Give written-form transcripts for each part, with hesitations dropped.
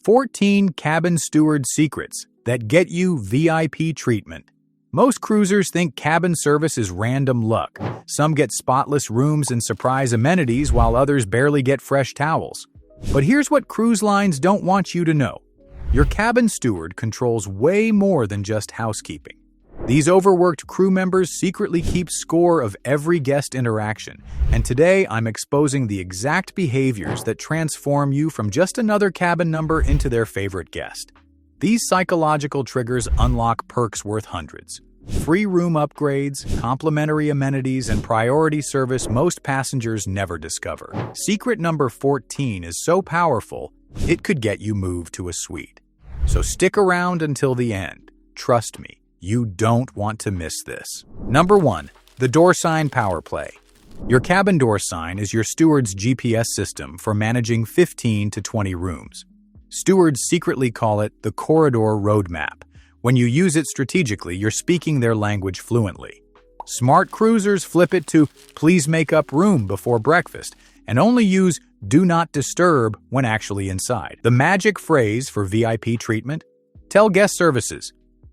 14 cabin steward secrets that get you VIP treatment. Most cruisers think cabin service is random luck. Some get spotless rooms and surprise amenities while others barely get fresh towels. But here's what cruise lines don't want you to know. Your cabin steward controls way more than just housekeeping. These overworked crew members secretly keep score of every guest interaction, and today I'm exposing the exact behaviors that transform you from just another cabin number into their favorite guest. These psychological triggers unlock perks worth hundreds. Free room upgrades, complimentary amenities, and priority service most passengers never discover. Secret number 14 is so powerful, it could get you moved to a suite. So stick around until the end. Trust me, you don't want to miss this. Number 1. The door sign power play. Your cabin door sign is your steward's GPS system for managing 15 to 20 rooms. Stewards secretly call it the corridor roadmap. When you use it strategically, you're speaking their language fluently. Smart cruisers flip it to "please make up room before breakfast" and only use "do not disturb" when actually inside. The magic phrase for VIP treatment? Tell guest services,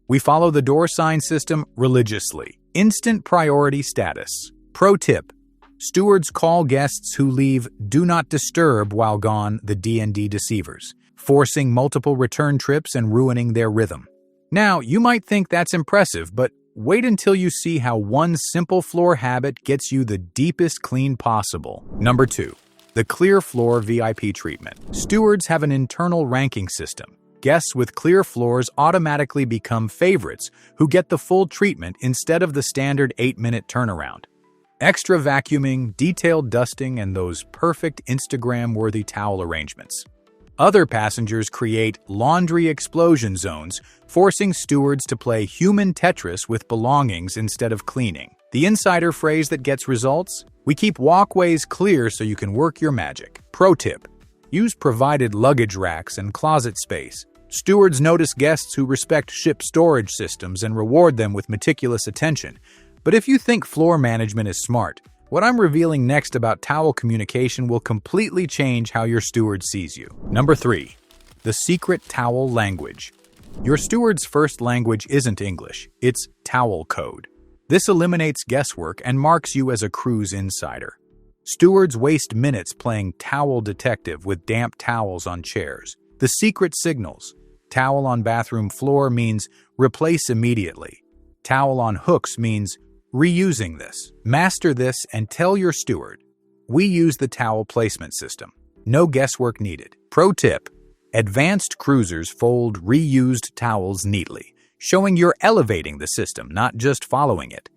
"we follow the door sign system religiously." Instant priority status. Pro tip: stewards call guests who leave "do not disturb" while gone the D&D deceivers, forcing multiple return trips and ruining their rhythm. Now, you might think that's impressive, but wait until you see how one simple floor habit gets you the deepest clean possible. Number 2. The clear floor VIP treatment. Stewards have an internal ranking system. Guests with clear floors automatically become favorites who get the full treatment instead of the standard 8-minute turnaround. Extra vacuuming, detailed dusting, and those perfect Instagram-worthy towel arrangements. Other passengers create laundry explosion zones, forcing stewards to play human Tetris with belongings instead of cleaning. The insider phrase that gets results? We keep walkways clear so you can work your magic. Pro tip: use provided luggage racks and closet space. Stewards notice guests who respect ship storage systems and reward them with meticulous attention. But if you think floor management is smart, what I'm revealing next about towel communication will completely change how your steward sees you. Number 3. The secret towel language. Your steward's first language isn't English, it's towel code. This eliminates guesswork and marks you as a cruise insider. Stewards waste minutes playing towel detective with damp towels on chairs. The secret signals: towel on bathroom floor means replace immediately. Towel on hooks means reusing this. Master this and tell your steward, "we use the towel placement system. No guesswork needed." Pro tip: advanced cruisers fold reused towels neatly, showing you're elevating the system, not just following it.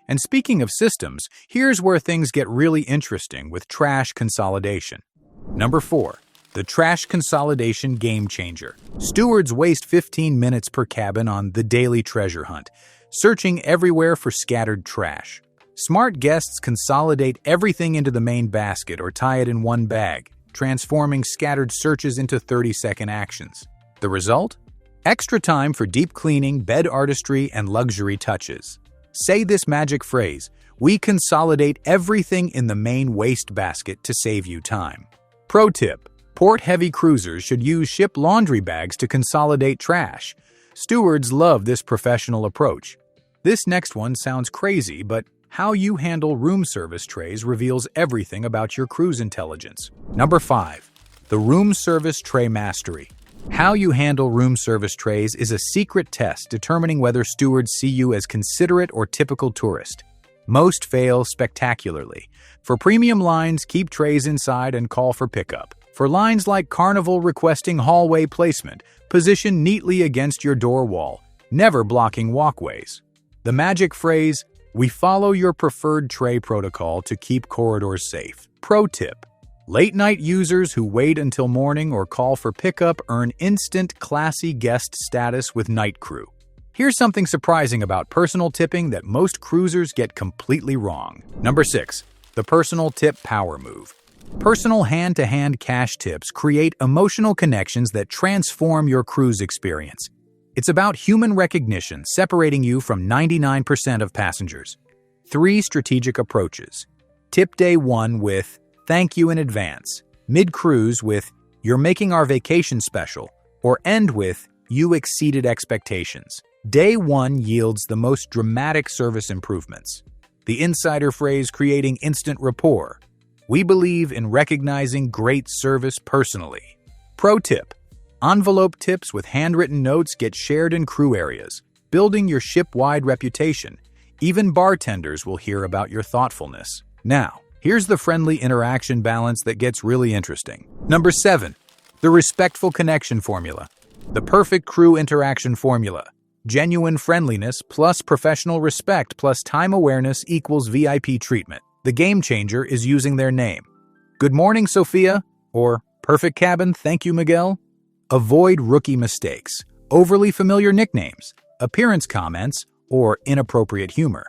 And speaking of systems, here's where things get really interesting with trash consolidation. Number 4. The trash consolidation game changer. Stewards waste 15 minutes per cabin on the daily treasure hunt, searching everywhere for scattered trash. Smart guests consolidate everything into the main basket or tie it in one bag, transforming scattered searches into 30-second actions. The result? Extra time for deep cleaning, bed artistry, and luxury touches. Say this magic phrase: "we consolidate everything in the main waste basket to save you time." Pro tip: port-heavy cruisers should use ship laundry bags to consolidate trash. Stewards love this professional approach. This next one sounds crazy, but how you handle room service trays reveals everything about your cruise intelligence. Number 5. The room service tray mastery. How you handle room service trays is a secret test determining whether stewards see you as considerate or typical tourist. Most fail spectacularly. For premium lines, keep trays inside and call for pickup. For lines like Carnival requesting hallway placement, position neatly against your door wall, never blocking walkways. The magic phrase: "we follow your preferred tray protocol to keep corridors safe." Pro tip: late-night users who wait until morning or call for pickup earn instant classy guest status with night crew. Here's something surprising about personal tipping that most cruisers get completely wrong. Number 6. The personal tip power move. Personal hand-to-hand cash tips create emotional connections that transform your cruise experience. It's about human recognition separating you from 99% of passengers. 3 strategic approaches. Tip day 1 with "thank you in advance." Mid-cruise with "you're making our vacation special." or end with, "You exceeded expectations." Day 1 yields the most dramatic service improvements. The insider phrase creating instant rapport. We believe in recognizing great service personally. Pro tip: envelope tips with handwritten notes get shared in crew areas, building your ship-wide reputation. Even bartenders will hear about your thoughtfulness. Now, here's the friendly interaction balance that gets really interesting. Number 7. The respectful connection formula. The perfect crew interaction formula. Genuine friendliness plus professional respect plus time awareness equals VIP treatment. The game changer is using their name. Good morning, Sophia, or perfect cabin, thank you, Miguel. Avoid rookie mistakes, overly familiar nicknames, appearance comments, or inappropriate humor.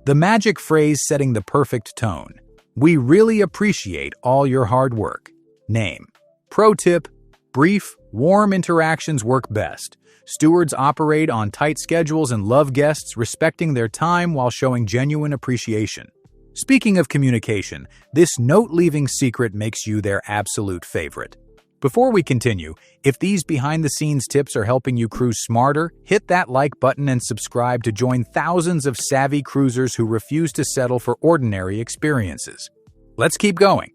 The magic phrase setting the perfect tone. We really appreciate all your hard work. Name. Pro tip: brief, warm interactions work best. Stewards operate on tight schedules and love guests, respecting their time while showing genuine appreciation. Speaking of communication, this note-leaving secret makes you their absolute favorite. Before we continue, if these behind-the-scenes tips are helping you cruise smarter, hit that like button and subscribe to join thousands of savvy cruisers who refuse to settle for ordinary experiences. Let's keep going.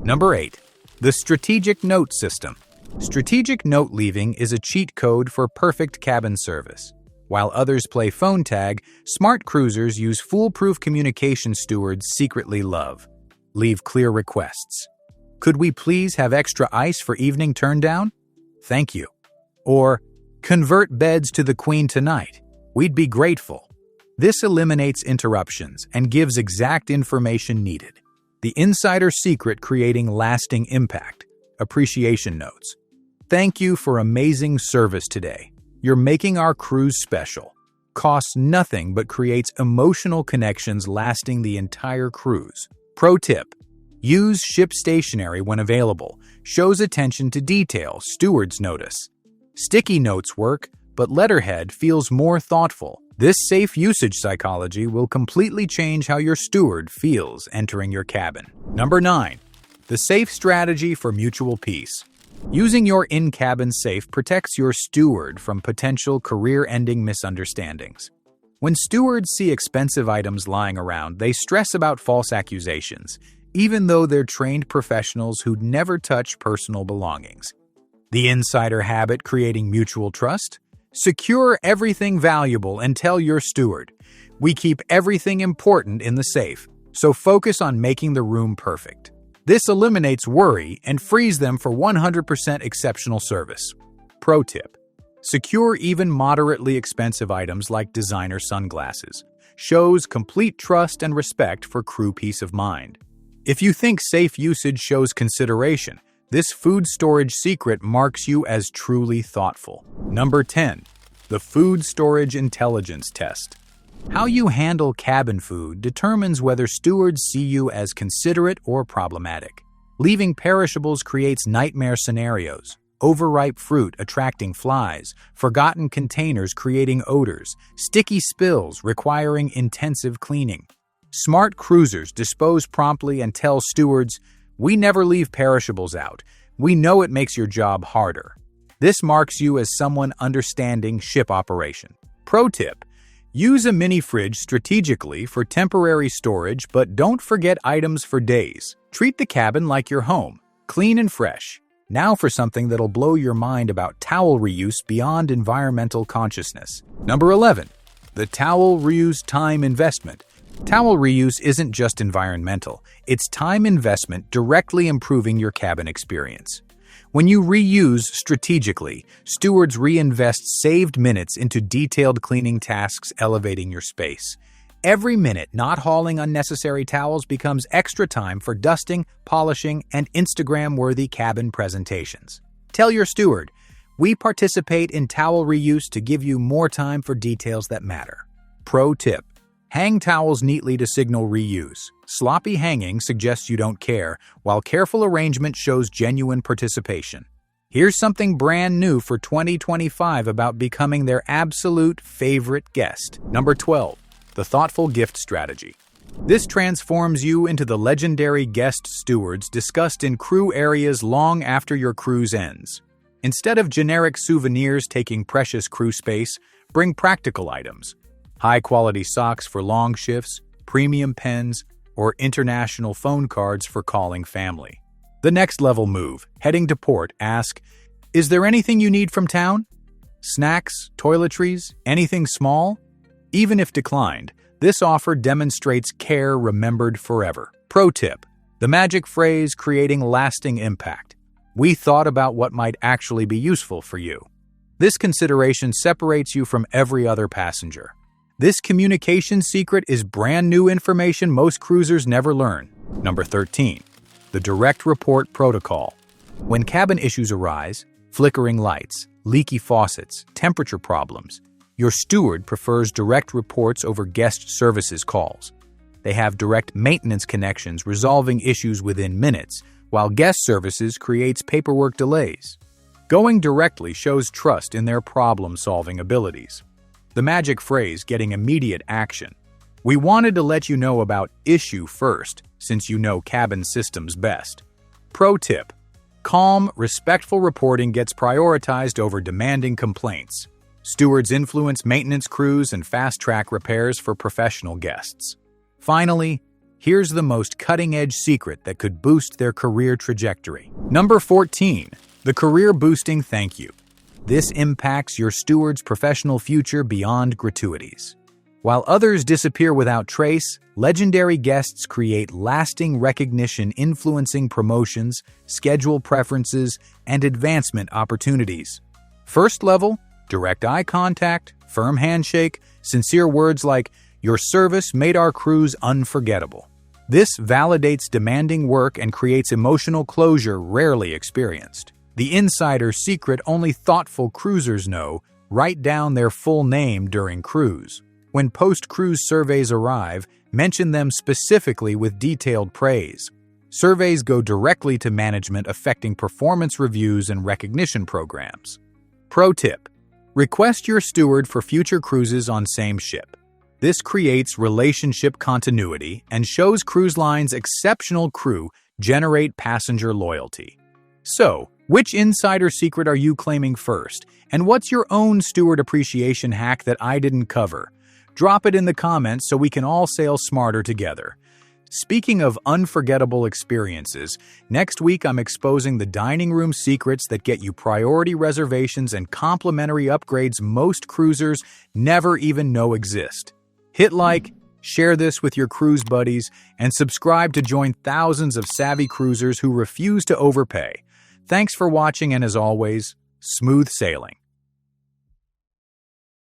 Number 8. The strategic note system. Strategic note leaving is a cheat code for perfect cabin service. While others play phone tag, smart cruisers use foolproof communication stewards secretly love. Leave clear requests. Could we please have extra ice for evening turndown? Thank you. Or, convert beds to the Queen tonight. We'd be grateful. This eliminates interruptions and gives exact information needed. The insider secret creating lasting impact. Appreciation notes. Thank you for amazing service today. You're making our cruise special. Costs nothing but creates emotional connections lasting the entire cruise. Pro tip: use ship stationery when available. Shows attention to detail, stewards notice. Sticky notes work, but letterhead feels more thoughtful. This safe usage psychology will completely change how your steward feels entering your cabin. Number 9. The safe strategy for mutual peace. Using your in-cabin safe protects your steward from potential career-ending misunderstandings. When stewards see expensive items lying around, they stress about false accusations, even though they're trained professionals who'd never touch personal belongings. The insider habit creating mutual trust? Secure everything valuable and tell your steward, "We keep everything important in the safe, so focus on making the room perfect." This eliminates worry and frees them for 100% exceptional service. Pro tip: secure even moderately expensive items like designer sunglasses. Shows complete trust and respect for crew peace of mind. If you think safe usage shows consideration, this food storage secret marks you as truly thoughtful. Number 10. The Food Storage Intelligence Test. How you handle cabin food determines whether stewards see you as considerate or problematic. Leaving perishables creates nightmare scenarios. Overripe fruit attracting flies, forgotten containers creating odors, sticky spills requiring intensive cleaning. Smart cruisers dispose promptly and tell stewards, "We never leave perishables out. We know it makes your job harder." This marks you as someone understanding ship operation. Pro tip: use a mini fridge strategically for temporary storage, but don't forget items for days. Treat the cabin like your home, clean and fresh. Now for something that'll blow your mind about towel reuse beyond environmental consciousness. Number 11. The towel reuse time investment. Towel reuse isn't just environmental, it's time investment directly improving your cabin experience. When you reuse strategically, stewards reinvest saved minutes into detailed cleaning tasks, elevating your space. Every minute not hauling unnecessary towels becomes extra time for dusting, polishing, and Instagram-worthy cabin presentations. Tell your steward, "We participate in towel reuse to give you more time for details that matter." Pro tip: hang towels neatly to signal reuse. Sloppy hanging suggests you don't care, while careful arrangement shows genuine participation. Here's something brand new for 2025 about becoming their absolute favorite guest. Number 12. The Thoughtful Gift Strategy. This transforms you into the legendary guest stewards discussed in crew areas long after your cruise ends. Instead of generic souvenirs taking precious crew space, bring practical items. High-quality socks for long shifts, premium pens, or international phone cards for calling family. The next level move, heading to port, ask, "Is there anything you need from town? Snacks, toiletries, anything small?" Even if declined, this offer demonstrates care remembered forever. Pro tip: the magic phrase creating lasting impact. We thought about what might actually be useful for you. This consideration separates you from every other passenger. This communication secret is brand new information most cruisers never learn. Number 13. The direct report protocol. When cabin issues arise, flickering lights, leaky faucets, temperature problems, your steward prefers direct reports over guest services calls. They have direct maintenance connections resolving issues within minutes, while guest services creates paperwork delays. Going directly shows trust in their problem-solving abilities. The magic phrase, getting immediate action. We wanted to let you know about issue first, since you know cabin systems best. Pro tip: calm, respectful reporting gets prioritized over demanding complaints. Stewards influence maintenance crews and fast-track repairs for professional guests. Finally, here's the most cutting-edge secret that could boost their career trajectory. Number 14. The career-boosting thank you. This impacts your steward's professional future beyond gratuities. While others disappear without trace, legendary guests create lasting recognition influencing promotions, schedule preferences, and advancement opportunities. First level, direct eye contact, firm handshake, sincere words like, "Your service made our cruise unforgettable." This validates demanding work and creates emotional closure rarely experienced. The insider secret only thoughtful cruisers know: write down their full name during cruise. When post-cruise surveys arrive, mention them specifically with detailed praise. Surveys go directly to management affecting performance reviews and recognition programs. Pro tip: request your steward for future cruises on same ship. This creates relationship continuity and shows cruise lines' exceptional crew generate passenger loyalty. So, which insider secret are you claiming first? And what's your own steward appreciation hack that I didn't cover? Drop it in the comments so we can all sail smarter together. Speaking of unforgettable experiences, next week I'm exposing the dining room secrets that get you priority reservations and complimentary upgrades most cruisers never even know exist. Hit like, share this with your cruise buddies, and subscribe to join thousands of savvy cruisers who refuse to overpay. Thanks for watching, and as always, smooth sailing.